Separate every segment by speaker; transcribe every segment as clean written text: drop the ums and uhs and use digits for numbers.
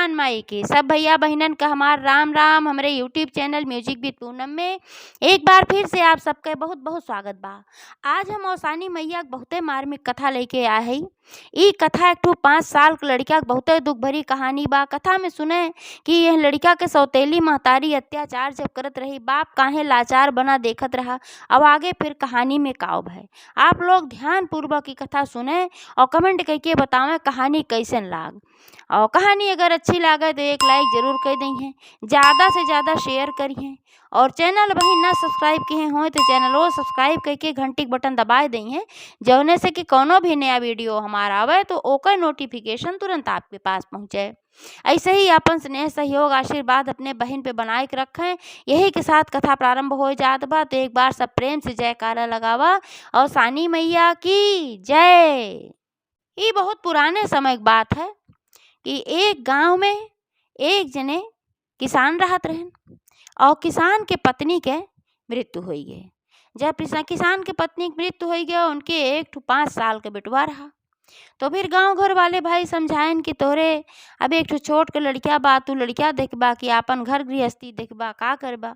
Speaker 1: हनुमान माई की सब भैया बहनन का हमार राम राम। हमारे YouTube channel music with Poonam में एक बार फिर से आप सबके बहुत बहुत स्वागत बा। आज हम औसानी मैया के बहुते मार्मिक कथा लेके आए हई। ई कथा एक ठो 5 साल के लड़का के बहुते दुख भरी कहानी बा। कथा में सुने कि यह लड़का के सौतेली महतारी अत्याचार जब करत रही, बाप काहे लाचार बना देखत रहा। अब आगे फिर कहानी में काव है। आप लोग ध्यान पूर्वक की कथा सुने और कमेंट करके बतावें कहानी कैसन लाग। और कहानी अगर अच्छी लागे तो एक लाइक जरूर कर दें, ज़्यादा से ज़्यादा शेयर करिए और चैनल वही ना सब्सक्राइब किए हों तो चैनल वो सब्सक्राइब करके घंटी के बटन दबाए दें, जौने से कि कोनो भी नया वीडियो हमारा आवे तो ओकर नोटिफिकेशन तुरंत आपके पास पहुँचे। ऐसे ही अपन स्नेह सहयोग आशीर्वाद अपने बहन पे बनाए के रखें। यही के साथ कथा प्रारंभ हो जात बा तो एक बार सब प्रेम से जयकारा लगावा और सानी मैया की जय। ये बहुत पुराने समय की बात है कि एक गांव में एक जने किसान रहत रहन और किसान के पत्नी के मृत्यु हो गई। जब किसान के पत्नी की मृत्यु हो गया, उनके एक 5 साल के बेटवा रहा। तो फिर गांव घर वाले भाई समझाएन कि तोरे अब एक छोट के लड़किया बा, तू लड़किया देखबा कि अपन घर गृहस्थी देखबा, का करबा,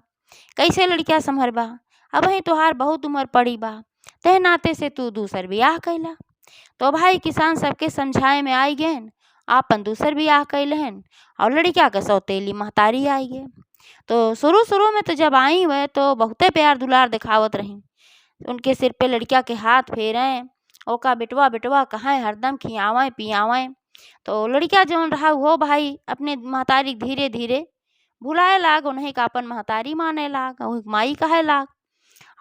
Speaker 1: कैसे लड़किया संभरबा। अब ही तोहार बहुत उम्र पड़ी बा, तह नाते से तू दूसर बियाह कैला। तो भाई किसान सबके समझाए में आई गए, आपन दूसर बियाह कैलहन और लड़किया के सौतेली महतारी आई गए। तो शुरू में तो जब आई हुए तो बहुते प्यार दुलार दिखावत रही, उनके सिर पे लड़किया के हाथ फेरें, ओका बेटवा बेटवा कहाँ हरदम खियावें पियावें। तो लड़किया जौन रहा वो भाई अपने महतारी धीरे धीरे भुलाए लाग, उन्हें का अपन महतारी माने लाग, माई कहे लाग।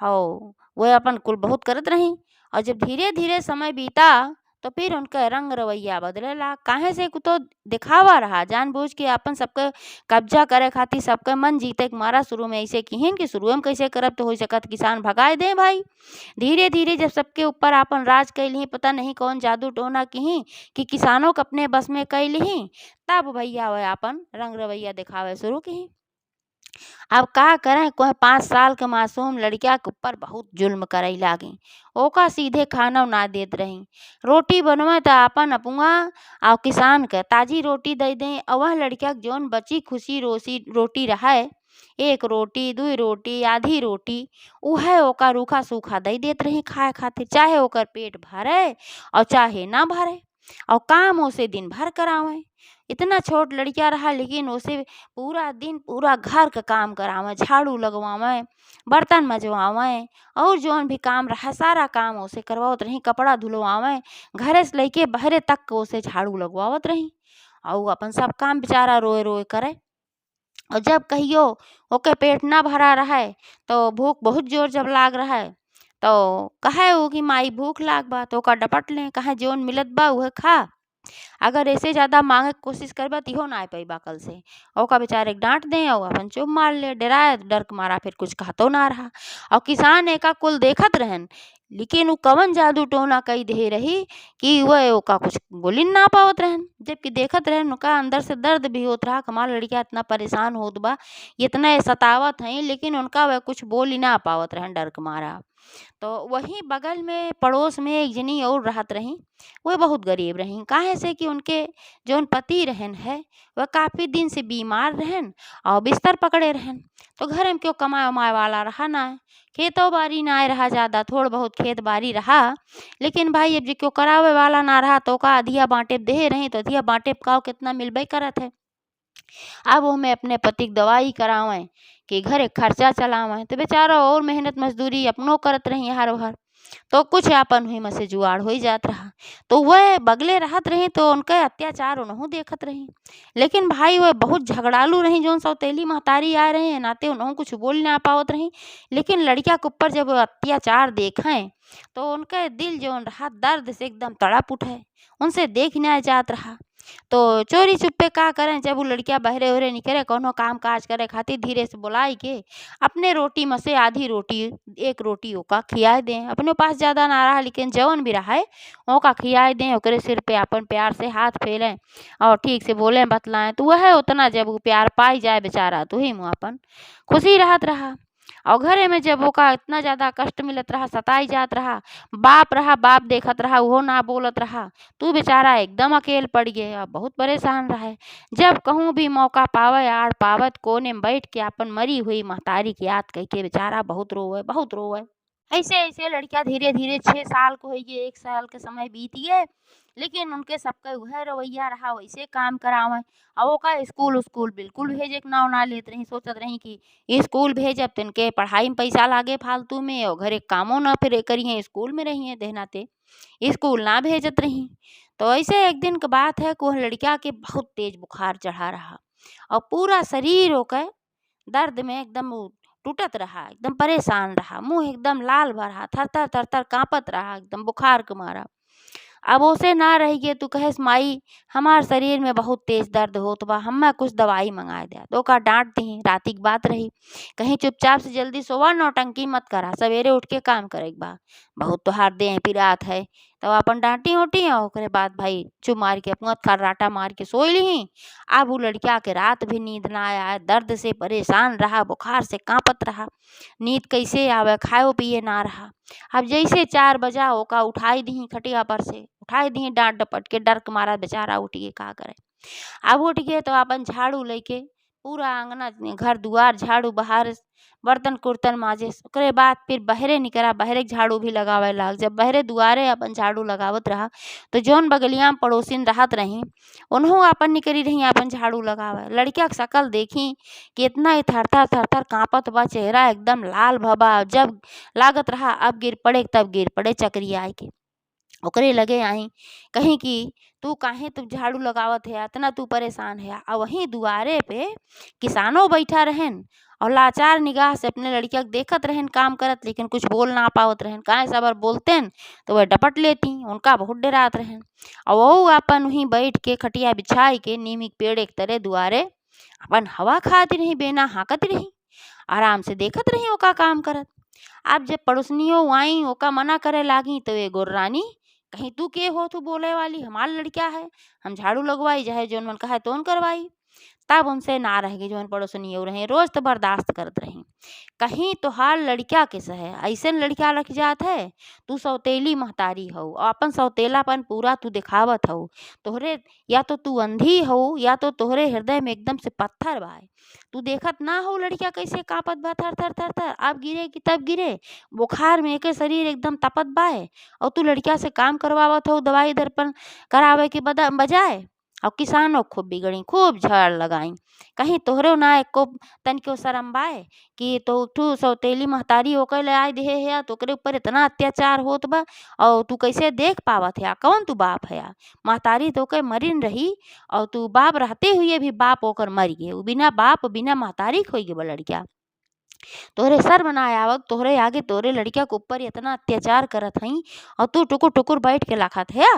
Speaker 1: हो वह अपन कुल बहुत करत रही और जब धीरे धीरे समय बीता तो फिर उनका रंग रवैया बदले ला। काहे से तो दिखावा रहा, जानबूझ के अपन सबके कब्जा करे खातिर सबके मन जीते के मारा शुरू में ऐसे किहिन कि शुरू में कैसे करब तो हो सकत किसान भगाए दे भाई। धीरे धीरे जब सबके ऊपर अपन राज कैली, पता नहीं कौन जादू टोना किही कि किसानों को अपने बस में कैली, तब भैया वह अपन रंग रवैया दिखावे शुरू की। अब का करें, कोई 5 साल के मासूम लड़किया के ऊपर बहुत जुल्म करे लागी। ओका सीधे खाना ना देत रही, रोटी बनवे तो अपन अपुआ और किसान के ताजी रोटी दे दें। और वह लड़किया के जौन बची खुशी रोटी रहे, 1 रोटी 2 रोटी आधी रोटी, उहे ओका रूखा सूखा दे देत रही खाए खातिर, चाहे ओकर पेट भरे और चाहे ना भरे। और काम उसे दिन भर करावे। इतना छोट लड़किया रहा लेकिन उसे पूरा दिन पूरा घर का काम करावे, झाड़ू लगवावे, बर्तन मजवावे और जौन भी काम रहा सारा काम उसे करवावत रही। कपड़ा धुलवावे, घरे से लेके बहरे तक उसे झाड़ू लगवावत रही और अपन सब काम बेचारा रोए रोए करे। और जब कहियो ओके पेट ना भरा रहे तो भूख बहुत जोर जब लाग रहा है तो कहे वो कि माई भूख लाग बा, तो ओका डपट ले, कहे जौन मिलत बा उहे खा, अगर ऐसे ज़्यादा मांगे की कोशिश करबा तो इहो ना पैबा कल से। ओका बेचारे के डांट दें और अपन चुप मार ले, डराए डर के मारा फिर कुछ कहतो ना रहा। और किसान एका कुल देखत रहन लेकिन वो कवन जादू टोना कई दे रही कि वह ओका कुछ बोली ना पावत रहन। जबकि देखत रहन उनका अंदर से दर्द भी होत रहा, हमार लड़किया इतना परेशान होत बा, इतना सतावत है, लेकिन उनका वह कुछ बोली ना पावत रहन डर के मारा। तो वहीं बगल में पड़ोस में एक जनी और रहत रही, वह बहुत गरीब रही। काहे से कि उनके जौन पति रहन है वह काफ़ी दिन से बीमार रहन और बिस्तर पकड़े रहन। तो घर में क्यों कमाए उमाए वाला रहा ना है, खेतों बाड़ी ना रहा ज़्यादा, थोड़ बहुत खेत बाड़ी रहा, लेकिन भाई अब जो क्यों करावे वाला ना रहा तो का अधिया बांटे दे रही, तो अधिया बांटे का कितना मिलबे करत है। अब वो मैं अपने पति की दवाई करावें कि घरे खर्चा चलावें, तो बेचारा और मेहनत मजदूरी अपनों करत रही हर भर, तो कुछ अपन हुई में से जुआड़ हो ही जात रहा। तो वह बगले रहत रही तो उनके अत्याचार उन्हों देखत रही, लेकिन भाई वह बहुत झगड़ालू रही। जौन सौतेली महतारी आए रहे नाते उन्हों कुछ बोल ना पावत रही, लेकिन लड़किया के ऊपर जब अत्याचार देखें तो उनके दिल जौन रहा दर्द से एकदम तड़प उठे, उनसे देख ना जात रहा। तो चोरी चुप्पे का करें, जब वो लड़किया बहरे उहरे निकले कोनो काम काज करे खातिर धीरे से बुलाई के अपने रोटी में से आधी रोटी 1 रोटी ओका खियाए दें। अपने पास ज़्यादा ना रहा लेकिन जवन भी रहा है ओका खियाए दें, ओकरे सिर पे अपन प्यार से हाथ फेरें और ठीक से बोलें बतलाएं। तो वह उतना जब वो प्यार पाई जाए बेचारा तो ही मुँह अपन खुशी रहत रहा। और घरे में जब ओका इतना ज़्यादा कष्ट मिलत रहा, सताई जात रहा, बाप रहा, बाप देखत रहा, उहो ना बोलत रहा, तू बेचारा एकदम अकेल पड़ गे और बहुत परेशान रहे। जब कहूँ भी मौका पावे आड़ पावत कोने में बैठ के अपन मरी हुई महतारी की याद कइके बेचारा बहुत रोवे, बहुत रोवे। ऐसे-ऐसे लड़किया धीरे-धीरे 6 साल को होइगे, 1 साल के समय बीत गे, लेकिन उनके सबके उहे रवैया रहा, वैसे काम करावें। ओका स्कूल-उस्कूल बिल्कुल भेजे के नाव ना लेत रहीं, सोचत रहीं कि स्कूल भेजब त इनके पढ़ाई में पैसा लागे फालतू में और घरे कामो ना फिर करिहें, स्कूल में रहिहें देहनाते, स्कूल ना भेजत रहीं। तो ऐसे एक दिन क बात है कि वह लड़किया के बहुत तेज बुखार चढ़ा रहा और पूरा शरीर ओके दर्द में एकदम उ टूटत रहा, एकदम परेशान रहा, मुँह एकदम लाल भा रहा, थर-थर थर-थर काँपत रहा एकदम बुखार के मारा। अब ओसे ना रहिगे तू कहेस माई हमार शरीर में बहुत तेज दर्द होत बा, हम्मे कुछ दवाई मंगाए दे। तो ओका डाँट दिही, राती की बात रही। कहीं चुपचाप से जल्दी सोवा, नौटंकी मत करा, सवेरे उठ के काम करे के बा। बहुत तोहार देह पिरात है। तो अपन डाँटी-ओटी और ओकरे बाद भाई चुप मार के अपना खर्राटा मार के सोई लिही। अब उ लड़किया के रात भी नींद ना आए, दर्द से परेशान रहा, बुखार से काँपत रहा। नींद कैसे आवे, खाए पिए ना रहा। अब जैसे 4 बजा ओका उठाई दिही खटिया पर से, उठाई दिही डाँट डपट के, डर के मारा बेचारा उठ के का करे। अब उठ के तो अपन झाड़ू लेके पूरा आँगना घर दुआर झाड़ू बहार बर्तन-कुर्तन माजिस। ओकरे बाद फिर बहरे निकरा, बहरे के झाड़ू भी लगावे लाग। जब बहरे दुआरे अपन झाड़ू लगावत रहा, तो जौन बगलिया में पड़ोसिन रहत रहीं, उन्हों अपन निकरी रहीं अपन झाड़ू लगावे। लड़किया के शकल देखी कि इतना ही थर-थर थर-थर काँपत बा, चेहरा एकदम लाल भा बा। जब लागत रहा अब गिर पड़े तब गिर पड़े चकरियाए के। ओकरे लगे आई कहीं कि तू काहे तू झाड़ू लगावत है, इतना तू परेशान है। और वहीं दुआरे पे किसानो बैठा रहन और लाचार निगाह से अपने लड़किया के देखत रहन काम करत, लेकिन कुछ बोल ना पावत रहन। काहे से अगर बोलतेन तो वह डपट लेती, उनका बहुत डरात रहन। और वहू अपन वहीं बैठ के खटिया बिछाई के नीमी के पेड़ एक तरे दुआरे अपन हवा खाती रही, बेना हाँकत रही, आराम से देखत रही ओका काम करत। अब जब पड़ोसनियों आई ओका मना करे लागी तो एगो रानी कहीं तू के हो तू बोले वाली, हमार लड़किया है, हम झाड़ू लगवाई चाहे जौन मन कहा तोन करवाई। तब उनसे ना रह गई, जौन पड़ोसनियों रहे रोज तो बर्दाश्त करत रही। कहीं तोहार लड़किया के सहे ऐसन लड़किया रख जात है, तू सौतेली महतारी हो और अपन सौतेलापन पूरा तू दिखावत हो। तोहरे या तो तू अंधी हो या तो तोहरे हृदय में एकदम से पत्थर बा। तू देखत ना हो लड़किया कैसे कांपत बा थर थर थर थर, अब गिरे कि तब गिरे, बुखार में एके शरीर एकदम तपत बाए और तू लड़किया से काम करवावत हो दवाई दर्पण करावे के बजाय। और किसानों खूब बिगड़ी, खूब झाड़ लगाई। कहीं तोहरे ना एको तनिको शरम बाए कि तो ठू सौतेली महतारी ओके ले आए देहे है तो ओकरे ऊपर इतना अत्याचार होत बा और तू कैसे देख पावत है, कौन तू बाप है। महतारी तो के मरिन रही और तू बाप रहते हुए भी बाप ओकर मर गए, उ बिना बाप बिना महतारी खोई गे बा लड़किया। तोहरे शर्म ना आवत, तोहरे आगे तोहरे लड़किया के ऊपर इतना अत्याचार करत हई और तू टुकुर टुकुर बैठ के लाखत है।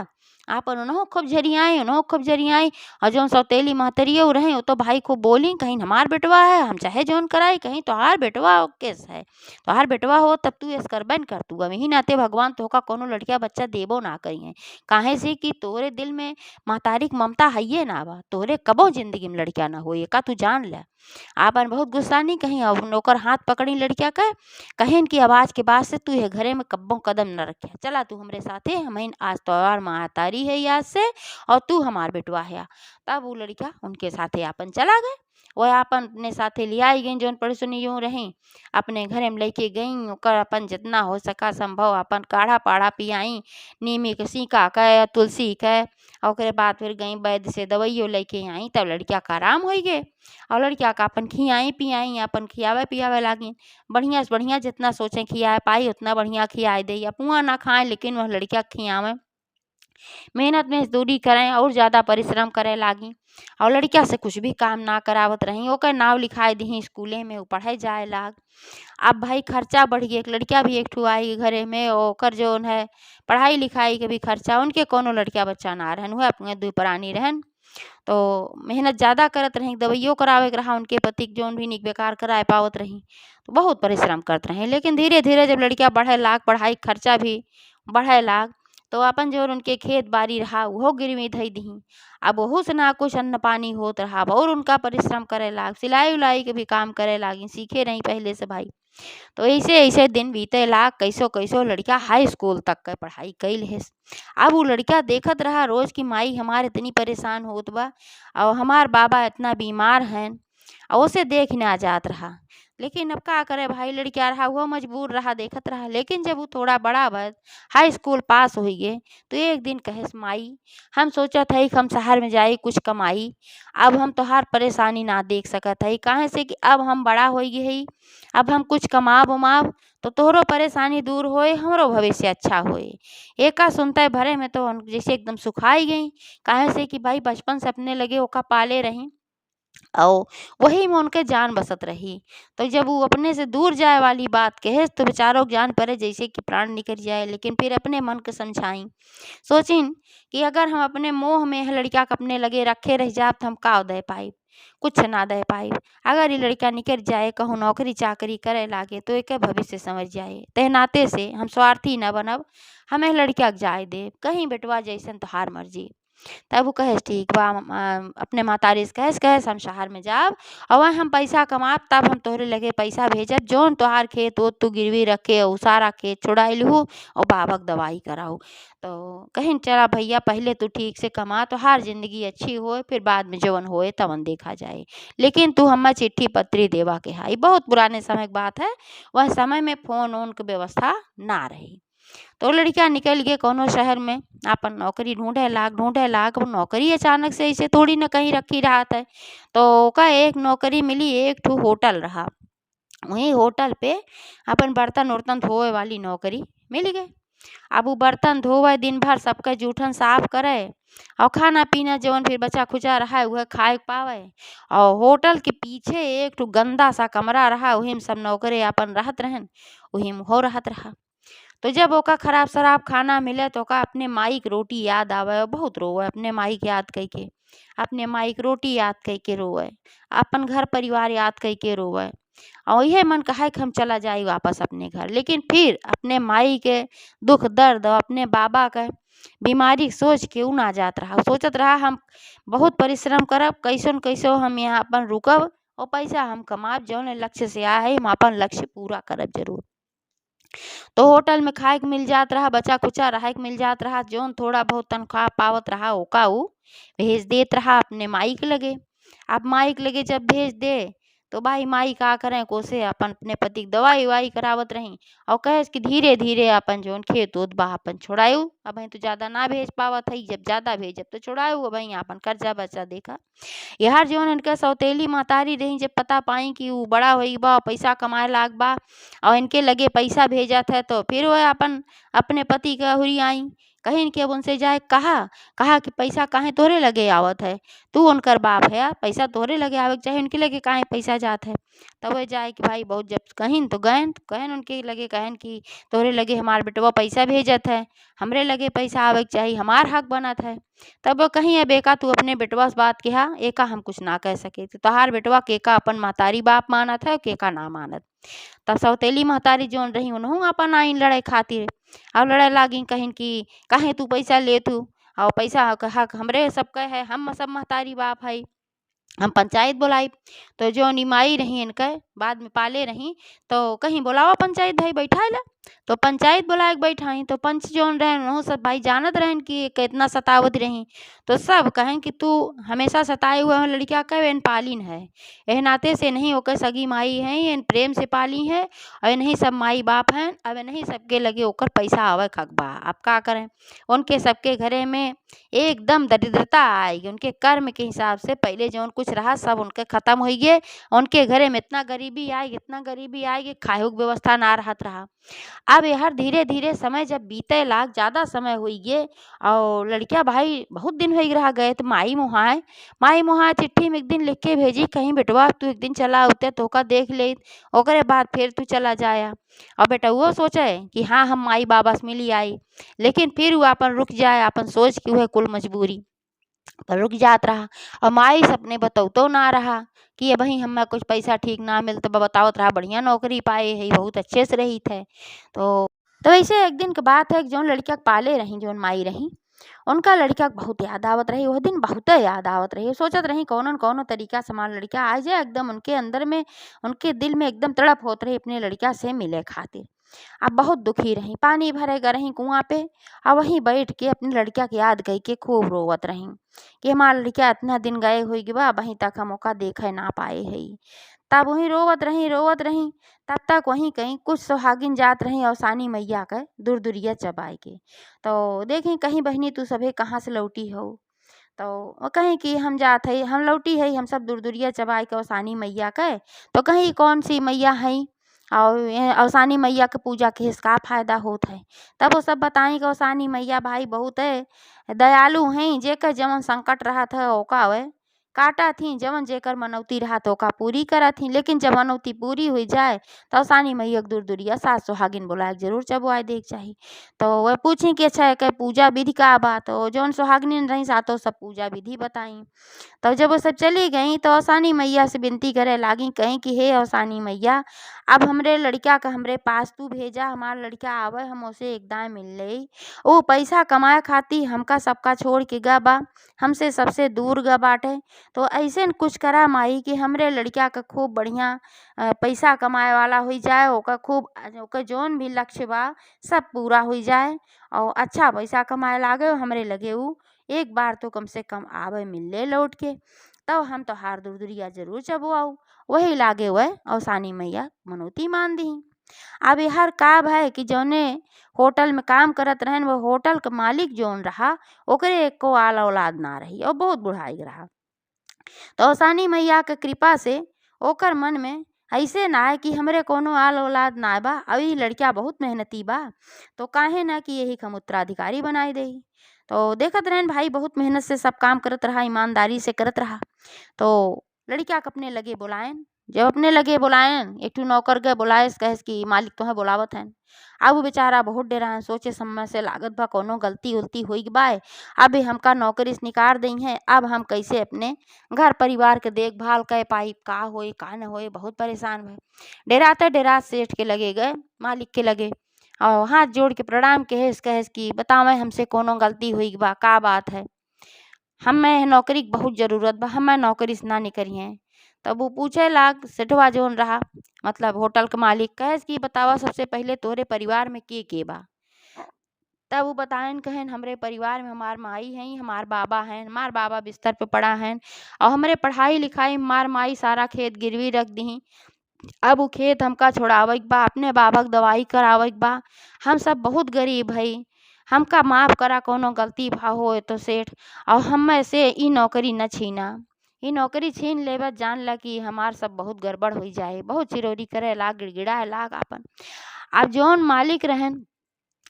Speaker 1: आपन उन्हों खूब झरियाई, उन्हों खूब झरियाई और जौन सौतेली महतरिया रहे वो तो भाई खूब बोली कहीं हमार बेटवा है, हम चाहे जौन कराई, कहीं तोहार बेटवा केस है, तोहार बेटवा हो तब तू ऐस करबन कर। तू वही नाते भगवान तोहका कोनो लड़किया बच्चा देबो ना करिए, काहे से कि तोहरे दिल में महतारी के ममता हइये ना बा, तोहरे कबो जिंदगी में लड़किया ना होई का तू जान ले। आपन बहुत गुस्सानी कहीं और नौकर हाथ पकड़ी लड़किया का कहेन की आवाज के बाद से तू ये घरे में कब्बो कदम न रखे, चला तू हमरे साथे, हमें आज त्योहार महतारी है आज से और तू हमार बेटवा है। तब वो लड़किया उनके साथे आपन चला गए, वह आपन अपने साथे ले आई गई, जौन पड़ोसनी यूँ रही अपने घरे में लेके गई। ओकर अपन जितना हो सका संभव अपन काढ़ा पाढ़ा पियाई, नीमी के सीका के तुलसी के। और ओकरे बाद फिर गई वैद्य से दवाइयो लेके आई, तब लड़किया का आराम हो गए और लड़किया का अपन खियाई पियाई, अपन खियावे पियावे लागी। बढ़िया से बढ़िया जितना सोचे खियाए पाई उतना बढ़िया खियाए दे, पुआ ना खाए लेकिन वह लड़किया खियावे, मेहनत मजदूरी करें और ज़्यादा परिश्रम करे लागी। और लड़किया से कुछ भी काम ना करावत रही, ओकर नाव लिखाए दी स्कूले में, वो पढ़े जाए लाग। अब भाई खर्चा बढ़ गया, एक लड़किया भी एक ठू आई घरे में, ओकर जौन है पढ़ाई लिखाई के भी खर्चा, उनके कोनो लड़किया बच्चा ना रहन, हुआ अपने दू प्राणी रहन। तो मेहनत ज़्यादा करत रही, दवाइयों करावे के रहा उनके पति के जौन भी निक बेकार कराए पावत रही, तो बहुत परिश्रम करत रही। लेकिन धीरे धीरे जब लड़किया बढ़े लाग, पढ़ाई के खर्चा भी बढ़े लाग, तो अपन जो उनके खेत बाड़ी रहा वो गिरवी धई दी। अब वहू से ना कुछ अन्न पानी होत रहा और उनका परिश्रम करे लाग, सिलाई उलाई के भी काम करे लागी, सीखे नहीं पहले से भाई। तो ऐसे ऐसे दिन बीते ला, कैसो कैसो लड़का हाई स्कूल तक के पढ़ाई कैल है। अब वो लड़का देखत रहा रोज की माई हमार इतनी परेशान होत बा और हमार बाबा इतना बीमार हैं और उसे देख ना जात रहा। लेकिन अब का करे भाई, लड़का रहा वो मजबूर रहा, देखत रहा। लेकिन जब वो थोड़ा बड़ा भर हाई स्कूल पास हो गए तो एक दिन कहेस माई, हम सोचत हई कि हम शहर में जाई कुछ कमाई, अब हम तोहार परेशानी ना देख सकत हई, काहे से कि अब हम बड़ा हो गए हई, अब हम कुछ कमाब उमाब तो तोहरो परेशानी दूर होए, हमरो भविष्य अच्छा होए। एका सुनते भरे में तो जैसे एकदम सुखाई गई, काहे से कि भाई बचपन से अपने लगे ओका पाले रही और वही में उनके जान बसत रही। तो जब वो अपने से दूर जाए वाली बात कहे तो बेचारों के जान पड़े जैसे कि प्राण निकल जाए। लेकिन फिर अपने मन के समझाई, सोचिन कि अगर हम अपने मोह में लड़का के अपने लगे रखे रह जाब तो हम का दे पाई, कुछ ना दे पाई। अगर ये लड़का निकल जाए कहूँ नौकरी चाकरी करे लागे तो एक भविष्य समझ जाए। तह नाते से हम स्वार्थी न बनब, हमें लड़का के जाए दे, कहीं बेटवा जैसन तो हार मर्जी। तब वो कहेस ठीक बा, अपने महतारी से कहेस हम शहर में जाब और वहाँ हम पैसा कमाब, तब हम तोहरे लगे पैसा भेजब, जौन तोहार खेत ओत तू गिरवी रखे और सारा खेत छुड़ाई लहू और बाबा के दवाई कराऊ। तो कहिन चला भैया पहले तू ठीक से कमा तो हर जिंदगी अच्छी होए, फिर बाद में जवन होए तवन देखा जाए, लेकिन तू हमें चिट्ठी पत्री देवा के हाई। बहुत पुराने समय की बात है, वह समय में फोन ओन की व्यवस्था ना रही। तो लड़का निकल गए कोनो शहर में, अपन नौकरी ढूंढे लाग। वो नौकरी अचानक से ऐसे थोड़ी न कहीं रखी रहा था। तो का एक नौकरी मिली, एक ठो होटल रहा, वही होटल पे अपन बर्तन उर्तन धोए वाली नौकरी मिल गई। अब वो बर्तन धोवे दिन भर, सबका जूठन साफ करे और खाना पीना जवन फिर बचा खुचा रहा है वह खाए के पावे। और होटल के पीछे एक ठो गंदा सा कमरा रहा, वही में सब नौकरे अपन रहत रहन, वही में हो रहत रहा। तो जब ओका खराब शराब खाना मिले तो ओका अपने माई की रोटी याद आवे और बहुत रोवे, अपने माई की याद कई के, अपने माई की रोटी याद कई के रोवे, अपन घर परिवार याद कई के रोवे। और यह मन कहा कि हम चला जाए वापस अपने घर। लेकिन फिर अपने माई के दुख दर्द और अपने बाबा के बीमारी के सोच के ऊ ना जात रहा। ऊ सोचत रहा हम बहुत परिश्रम करब, कैसो न कैसो हम यहाँ अपन रुकब और पैसा हम कमाब, जौन लक्ष्य से आए है हम अपन लक्ष्य पूरा करब जरूर। तो होटल में खाए के मिल जात रहा, बचा खुचा रहे के मिल जात रहा, जौन थोड़ा बहुत तनख्वाह पावत रहा ओका ऊ भेज देत रहा अपने माई के लगे। अब माई के लगे जब भेज दे तो भाई माई का करें कोसे अपन अपने पति की दवाई उवाई करावत रही और कहे कि धीरे धीरे अपन जौन खेत उत बा अपन छोड़ायू। अब तो ज्यादा ना भेज पावत है, जब ज्यादा भेजब तो छोड़ायू, अब अपन कर्जा बचा देखा। यार जौन इनका सौतेली महतारी रही, जब पता पाई कि वो बड़ा होई बा पैसा कमाए लाग बा और इनके लगे पैसा भेजत है, तो फिर वह अपन अपने पति का हुरी आई कहीं कि अब उनसे जाए कहा कि पैसा काहे तोहरे लगे आवत है, तू उनकर बाप है, पैसा तोहरे लगे आवे के चाहे, उनके लगे काहे पैसा जात है। तब वह जाए कि भाई बहुत जब कहिन तो कहन उनके लगे कहन कि तोहरे लगे हमार बेटवा पैसा भेजत है, हमरे लगे पैसा आवे के चाहिए, हमार हक बनत है। तब वो कहीं अब एका तू अपने बेटवा से बात किया, एका हम कुछ ना कह सके, तो तोहार बेटवा केका अपन महतारी बाप मानत है केका ना मानत। तब सौतेली महतारी जौन रही उन्हों अपन आइन लड़े खातिर और लड़े लागी कहिन कि काहे तू पैसा ले तू और पैसा हक हमरे सबका है, हम सब महतारी बाप है, हम पंचायत बुलाई। तो जो निमाई रही इनके बाद में पाले रही तो कहीं बुलावा पंचायत भाई बैठा ला। तो पंचायत बुलाए के बैठाई तो पंच जोन रहन वो सब भाई जानत रहन कि कितना सतावत रही। तो सब कहें कि तू हमेशा सताए हुए लड़किया का एन पालीन है, एह नाते से नहीं ओकर सगी माई है, एन प्रेम से पाली है और नहीं सब माई बाप हैं। अब नहीं सबके लगे ओकर पैसा आवे खक बा, अब का करें। उनके सबके घरे में एकदम दरिद्रता आएगी, उनके कर्म के हिसाब से पहले जो कुछ रहा सब उनके खत्म हो गए। उनके घरे में इतना गरीबी आएगी खाए की व्यवस्था ना रहत रहा। अब यार धीरे धीरे समय जब बीते लाग ज्यादा समय हुई गे और लड़किया भाई बहुत दिन हो रहा गए तो माई मुहाए चिट्ठी में एक दिन लिख के भेजी कहीं बेटवा तू एक दिन चला उते तो का देख ले, ओकरे बाद फिर तू चला जाया। और बेटा वो सोचे कि हाँ हम माई बाबा से मिली आई, लेकिन फिर वो अपन रुक जाए, अपन सोच कि वह कुल मजबूरी पर रुक जात रहा। और माई सपने बतौतो ना रहा कि ये भाई हमें कुछ पैसा ठीक ना मिलता, बतावत रहा बढ़िया नौकरी पाए है, बहुत अच्छे से रही थे। तो ऐसे एक दिन के बात है, जौन लड़किया के पाले रही जौन माई रही उनका लड़का के बहुत याद आवत रही, वह दिन बहुते याद आवत रही। सोचत रही कौनो न कौनो तरीका से हमार लड़का आ जाए, एकदम उनके अंदर में, उनके दिल में एकदम तड़प होत रही अपने लड़का से मिले खातिर। अब बहुत दुखी रही, पानी भरे रही कुआं पे, और वहीं बैठ के अपने लड़का के याद कई के खूब रोवत रही कि हमार लड़का इतना दिन गए हुई बा, वहीं तक हम ओका देखे ना पाए हई। तब वहीं रोवत रही। तब तक वहीं कहीं कुछ सुहागिन जात रही अवसानी मैया के दूर-दूरिया चबाए के। तो देखी कहीं बहनी तू सभे कहाँ से लौटी हो? तो वो कहीं कि हम जात हई, हम लौटी हई, हम सब दूर-दूरिया चबाए के अवसानी मैया के। तो कहीं कौन सी मैया हई? और अवसानी मैया के पूजा के का फायदा होत है? तब वो सब बताई कि अवसानी मैया भाई बहुत दयालु हैं, जेकर जवन संकट रहत है ओका वे काटत थी, जवन जेकर मनौती रहत ओका पूरी करत थी। लेकिन जब मनौती पूरी हुई जाए तो अवसानी मैया के दूर-दूरिया सास सुहागिन बुलाए के जरूर चबुआए देके चाही। तो वह पूछी कि अच्छा एकर पूजा विधि का बा? तो जौन सुहागिन रही सातो सब पूजा विधि बताई। तब जब वो सब चली गईं तो अवसानी मैया से विनती करे लागी, कहीं कि हे अवसानी मैया, अब हमरे लड़का के हमरे पास तू भेजा, हमार लड़का आवे हम ओसे एकदम मिल लेई। वो पैसा कमाए खातिर हमका सबका छोड़ के गए बा, हमसे सबसे दूर गए बाटे। तो अइसन कुछ करा माई कि हमरे लड़का के खूब बढ़िया पैसा कमाए वाला हुई जाए, ओकर खूब ओकर जौन भी लक्ष्य बा सब पूरा हुई जाए, और अच्छा पैसा कमाए लागे हमरे लगे ऊ एक बार तो कम से कम आवे मिले लौट के, तब हम तोहार दूर-दूरिया जरूर चबुआऊ। वही लागे वह अवसानी मैया मनौती मान दी। अब यहर का भय कि जौने होटल में काम करत रहन, वो होटल के मालिक जौन रहा ओकरे एको आल औलाद ना रही और बहुत बुढ़ाई रहा। तो अवसानी मैया के कृपा से ओकर मन में ऐसे ना है कि हमरे कोनो आल औलाद ना बा, अभी लड़का बहुत मेहनती बा, तो काहे ना कि यही के हम उत्तराधिकारी बनाई देही। तो देखत रहन भाई बहुत मेहनत से सब काम करत रहा, ईमानदारी से करत रहा। तो लड़का के अपने लगे बुलायन, जब अपने लगे बुलायन एक ठू नौकर के बुलायस, कहेस कि मालिक तोहे बुलावत हन। अब वो बेचारा बहुत डेरान, सोचे समय से लागत बा कोनो गलती उलती हुई बाय, अब हमका नौकरी से निकाल दई है, अब हम कैसे अपने घर परिवार के देखभाल कर पाई, का होई का न होई, बहुत परेशान भय। डेराते डेरात सेठ के लगे गए, मालिक के लगे, और हाथ जोड़ के प्रणाम कहेस कि बतावे हमसे कोनो गलती हुई बा, का बात है? हमें नौकरी के बहुत जरूरत बा, हमें नौकरी से ना निकरिए। तब वो पूछे लाग सेठवा जौन रहा, मतलब होटल के मालिक, कहेस कि बतावा सबसे पहले तोहरे परिवार में के बा? तब वो बतायन कहन हमरे परिवार में हमार माई हैं, हमार बाबा हैं, हमार बाबा बिस्तर पे पड़ा हैं, और हमरे पढ़ाई लिखाई में हमार माई सारा खेत गिरवी रख दी। अब उ खेत हमका छोड़ावे के बा, अपने बाबा के दवाई करावे के बा, हम सब बहुत गरीब हई, हमका माफ करा कोनो गलती भा होए तो सेठ, और हमें से ई नौकरी न छीना। ई नौकरी छीन लेबे जान ला कि हमार सब बहुत गड़बड़ हो जाए। बहुत चिरौरी करे लाग, गिड़गिड़ाए लाग आपन। अब जौन मालिक रहन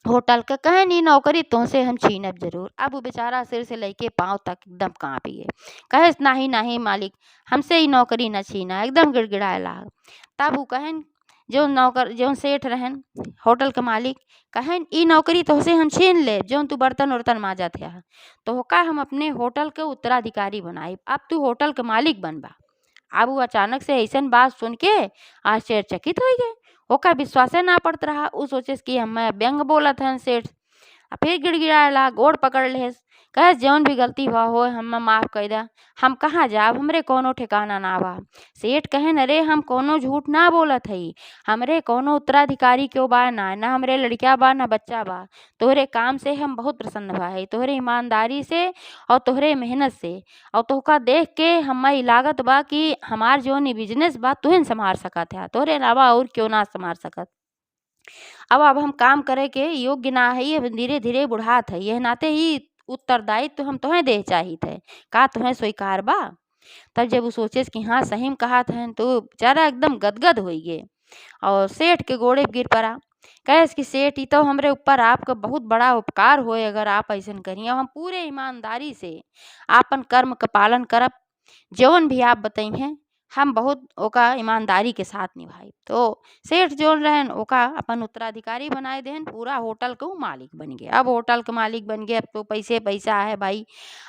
Speaker 1: होटल के कहन ई नौकरी तुमसे हम छीनब जरूर। अब वो बेचारा सिर से लेके पाँव तक एकदम काँपिए, कहेस नाही नाही मालिक, हमसे ई नौकरी न छीना, एकदम गिड़गिड़ाए लाग। तब वो कहन जो नौकर जौन सेठ रहन होटल के मालिक, कहन ई नौकरी तोहसे हम छीन ले, जौन तू बर्तन उर्तन मांजत है, तो होका हम अपने होटल के उत्तराधिकारी बनाई, अब तू होटल के मालिक बनबा। अब वो अचानक से ऐसन बात सुन के आश्चर्यचकित हो गए, ओका विश्वासे ना पड़त रहा। उ सोचेस कि हमें व्यंग बोलत हन सेठ, फिर गिड़गिड़ाए ला, गोड़ पकड़ लेस, कहेस जौन भी गलती हुआ होए हमें माफ कर दा, हम कहाँ जाब, हमरे कोनो ठिकाना ना बा। सेठ कहन अरे हम कोनो झूठ ना बोलत हई, हमरे कोनो उत्तराधिकारी क्यों बा ना, ना हमरे लड़का बा ना बच्चा बा, तोहरे काम से हम बहुत प्रसन्न बा है, तोहरे ईमानदारी से और तोहरे मेहनत से, और तोहका देख के हमें लागत बा कि हमार जौन ई बिजनेस बा तुहिन संभाल सकत है, तोहरे अलावा और क्यों ना संभाल सकत। अब हम काम करे के योग्य ना हई, अब धीरे धीरे बुढ़ात हई, यह नाते ही उत्तरदायित्व तो हम तोहें दे चाहित है, का तोहें स्वीकार बा? तब जब वो सोचेस कि हाँ सही में कहत हन, तो बेचारा एकदम गदगद होई गे, और सेठ के गोड़े पे गिर पड़ा। कहेस कि सेठ ई तो हमरे ऊपर आपका बहुत बड़ा उपकार होए, अगर आप ऐसन करिए, हम पूरे ईमानदारी से आपन कर्म का पालन करब, जौन भी आप बताई हैं हम बहुत ओका ईमानदारी के साथ निभाई। तो सेठ जोन रहन ओका अपन उत्तराधिकारी बनाए देहन, पूरा होटल के ऊ मालिक बन गे। अब होटल के मालिक बन गे, अब तो पैसे पैसा है भाई।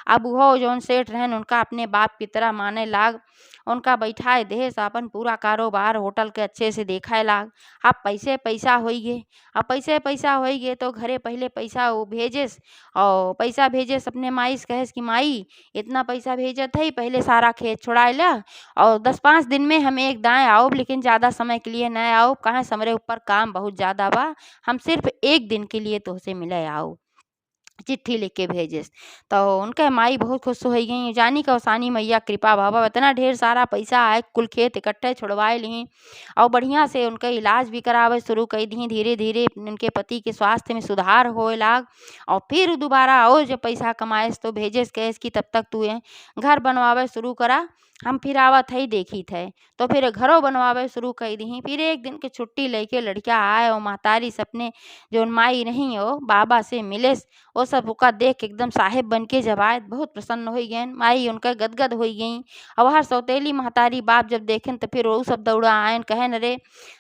Speaker 1: अब उहो जौन सेठ रहन उनका अपने बाप की तरह माने लाग, उनका बैठाए देहस, अपन पूरा कारोबार होटल के अच्छे से देखाए लाग। अब पैसे पैसा होई गे, अब पैसे पैसा होई गे तो घरे पहले पैसा वो भेजेस, और पैसा भेजेस अपने माई से कहेस कि माई इतना पैसा भेजत हई, पहले सारा खेत छोड़ाए ला, और 10-5 दिन में हम एक दाएँ आओब, लेकिन ज़्यादा समय के लिए नहीं आओब, काहे से हमरे ऊपर काम बहुत ज़्यादा बा, हम सिर्फ 1 दिन के लिए तोहसे मिले आओ। चिट्ठी लिख के भेजिस। तो उनके माई बहुत खुश होई गई, जानी कि ओसानी मैया कृपा बाबा इतना ढेर सारा पैसा आए, कुल खेत इकट्ठे छुड़वाए लीं और बढ़िया से उनका इलाज भी करावे शुरू कर दी। धीरे धीरे उनके पति के स्वास्थ्य में सुधार होए लाग, और फिर दोबारा और जब पैसा कमाएस तो भेजेस, कहेस कि तब तक तू घर बनवावे शुरू करा, हम फिर आवत हई देखी थे। तो फिर घरों बनवावे शुरू कर दी। फिर एक दिन के छुट्टी लेके लड़किया आए और महतारी सपने जो माई नहीं हो बाबा से मिलेस, वो सब ओका देख के एकदम साहेब बन के जब आए बहुत प्रसन्न हो गए। माई उनका गदगद हो गई। और हर सौतेली महतारी बाप जब देखें तो फिर वो सब दौड़ा आयन, कहन अरे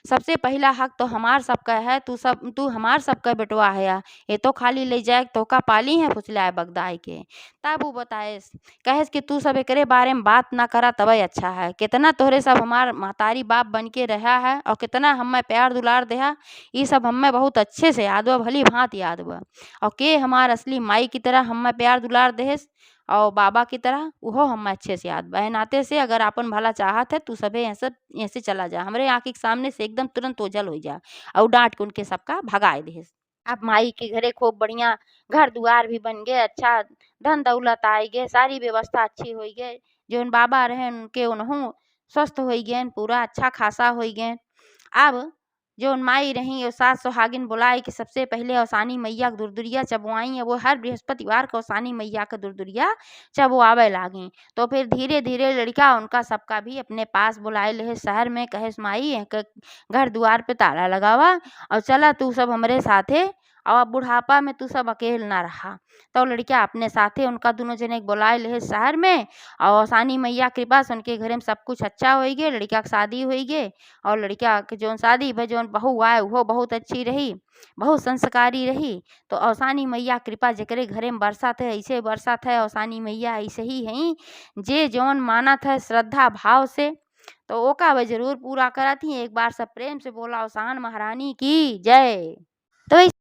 Speaker 1: सबसे पहला हक तो हमार सबका है, तू हमार सबका बेटवा है, ये तो खाली ले जाए तो का पाली है फुसलाए बगदाई के। तब वो बताएस, कहेस कि तू सब एकरे बारे में बात ना करा तबे अच्छा है, कितना तोहरे सब हमार महतारी बाप बन के रहा है और कितना हमें प्यार दुलार देहा, ये सब हमें बहुत अच्छे से याद बा, भली भांत याद बा। और के हमार असली माई की तरह हमें प्यार दुलार देहस और बाबा की तरह उहो हमें अच्छे से याद बा। ए नाते से अगर आपन भला चाहत है तू सबे ऐसे चला जा, हमरे आँखी के सामने से एकदम तुरंत ओझल हो जा, और डांट के उनके सबका भगाए देहस। अब माई के घरे खूब बढ़िया घर दुआर भी बन गए, अच्छा धन दौलत आए गए, सारी व्यवस्था अच्छी हो गए। जोन बाबा रहे उनके उन्हों स्वस्थ हो गए, पूरा अच्छा खासा हो गए। अब जोन माई रही और सास सुहागिन बुलाए कि सबसे पहले ओसानी मैया के दुरदुरिया चबवाई, वो हर बृहस्पतिवार को ओसानी मैया का दुरदुरिया चबवावे लागी। तो फिर धीरे धीरे लड़का उनका सबका भी अपने पास बुलाए ले शहर में, कहेस माई घर दुआर पे ताला लगावा और चला तू सब हमरे साथे, और अब बुढ़ापा में तू सब अकेल ना रहा। तो लड़का अपने साथे उनका दोनों जने के बुलाए ले शहर में, और ओसानी मैया कृपा से उनके घरे में सब कुछ अच्छा हो गए, लड़का की शादी हो गए। और लड़का के जौन शादी भई जौन बहू आए वो बहुत अच्छी रही, बहुत संस्कारी रही। तो ओसानी मैया कृपा जेकरे घरे में बरसत है ऐसे बरसत है, ओसानी मैया ऐसे ही हैं जे जौन मानत है श्रद्धा भाव से तो ओका वे जरूर पूरा करत ही। एक बार सब प्रेम से बोला ओसान महारानी की जय। तो